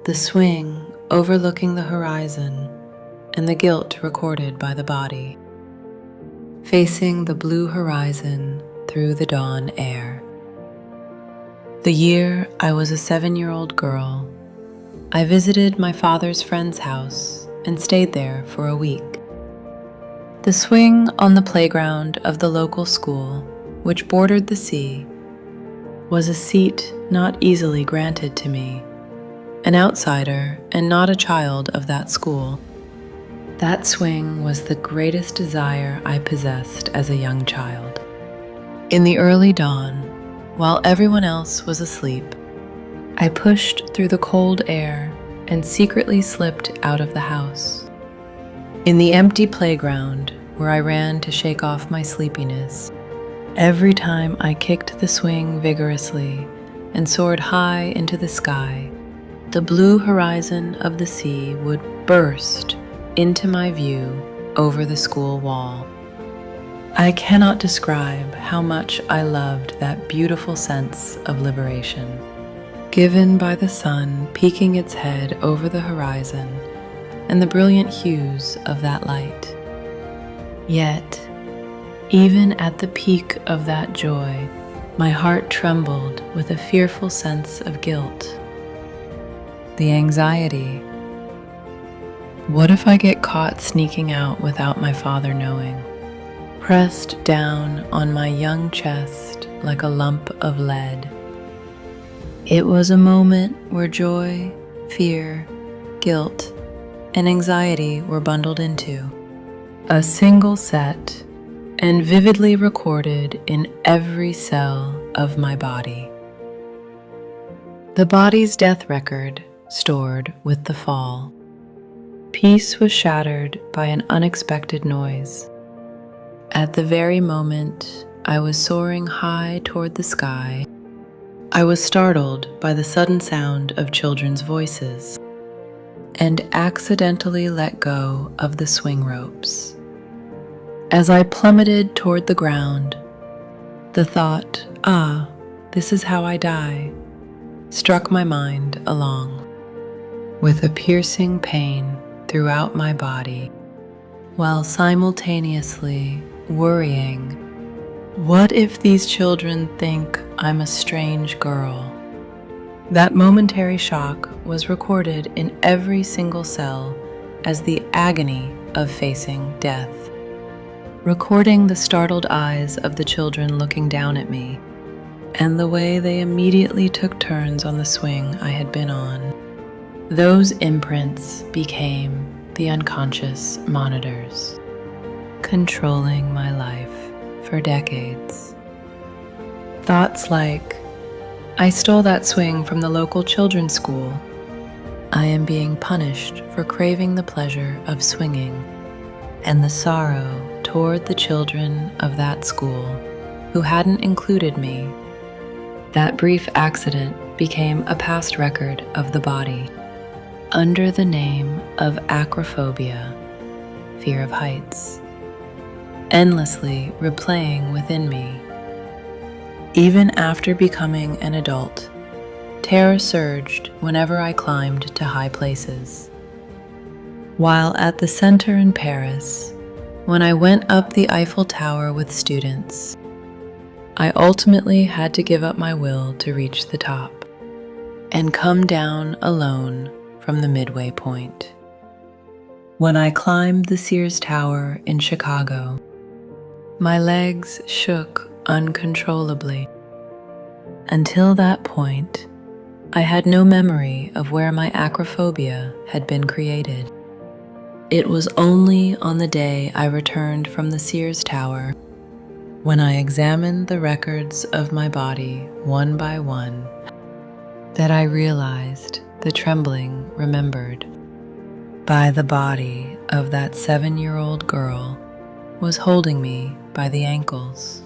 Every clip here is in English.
the swing overlooking the horizon, and the guilt recorded by the body, facing the blue horizon through the dawn air. The year I was a 7-year-old girl, I visited my father's friend's house and stayed there for a week. The swing on the playground of the local school, which bordered the sea, was a seat not easily granted to me, an outsider and not a child of that school. That swing was the greatest desire I possessed as a young child. In the early dawn, while everyone else was asleep, I pushed through the cold air and secretly slipped out of the house. In the empty playground where I ran to shake off my sleepiness, every time I kicked the swing vigorously and soared high into the sky, the blue horizon of the sea would burst into my view over the school wall. I cannot describe how much I loved that beautiful sense of liberation, given by the sun peeking its head over the horizon and the brilliant hues of that light. Yet, even at the peak of that joy, my heart trembled with a fearful sense of guilt. The anxiety. What if I get caught sneaking out without my father knowing? Pressed down on my young chest like a lump of lead. It was a moment where joy, fear, guilt, and anxiety were bundled into a single set and vividly recorded in every cell of my body. The body's death record stored with the fall. Peace was shattered by an unexpected noise. At the very moment I was soaring high toward the sky, I was startled by the sudden sound of children's voices and accidentally let go of the swing ropes. As I plummeted toward the ground, the thought, this is how I die, struck my mind along, with a piercing pain throughout my body, while simultaneously worrying, what if these children think I'm a strange girl? That momentary shock was recorded in every single cell as the agony of facing death, recording the startled eyes of the children looking down at me, and the way they immediately took turns on the swing I had been on. Those imprints became the unconscious monitors, controlling my life for decades. Thoughts like, I stole that swing from the local children's school. I am being punished for craving the pleasure of swinging, and the sorrow toward the children of that school who hadn't included me. That brief accident became a past record of the body, under the name of acrophobia, fear of heights, endlessly replaying within me. Even after becoming an adult, terror surged whenever I climbed to high places. While at the center in Paris, when I went up the Eiffel Tower with students, I ultimately had to give up my will to reach the top and come down alone from the midway point. When I climbed the Sears Tower in Chicago, my legs shook uncontrollably. Until that point, I had no memory of where my acrophobia had been created. It was only on the day I returned from the Sears Tower, when I examined the records of my body one by one, that I realized the trembling remembered by the body of that 7-year-old girl was holding me by the ankles.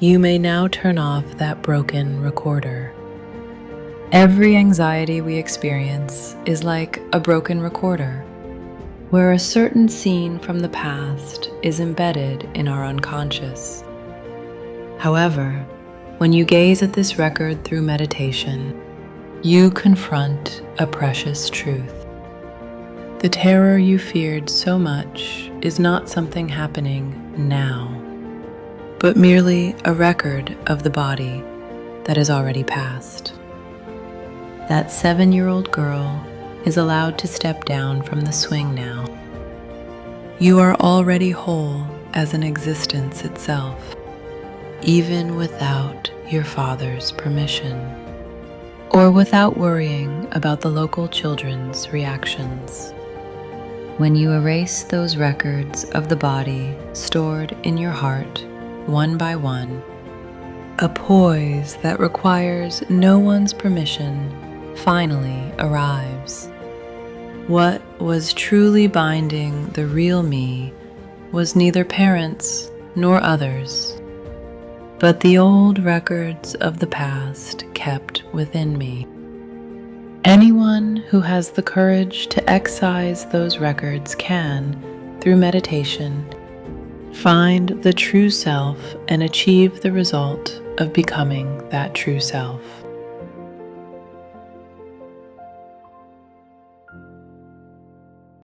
You may now turn off that broken recorder. Every anxiety we experience is like a broken recorder, where a certain scene from the past is embedded in our unconscious. However, when you gaze at this record through meditation, you confront a precious truth. The terror you feared so much is not something happening now, but merely a record of the body that has already passed. That 7-year-old girl is allowed to step down from the swing now. You are already whole as an existence itself, even without your father's permission, or without worrying about the local children's reactions. When you erase those records of the body stored in your heart, one by one, a poise that requires no one's permission finally arrives. What was truly binding the real me was neither parents nor others, but the old records of the past kept within me. Anyone who has the courage to excise those records can, through meditation, find the true self and achieve the result of becoming that true self.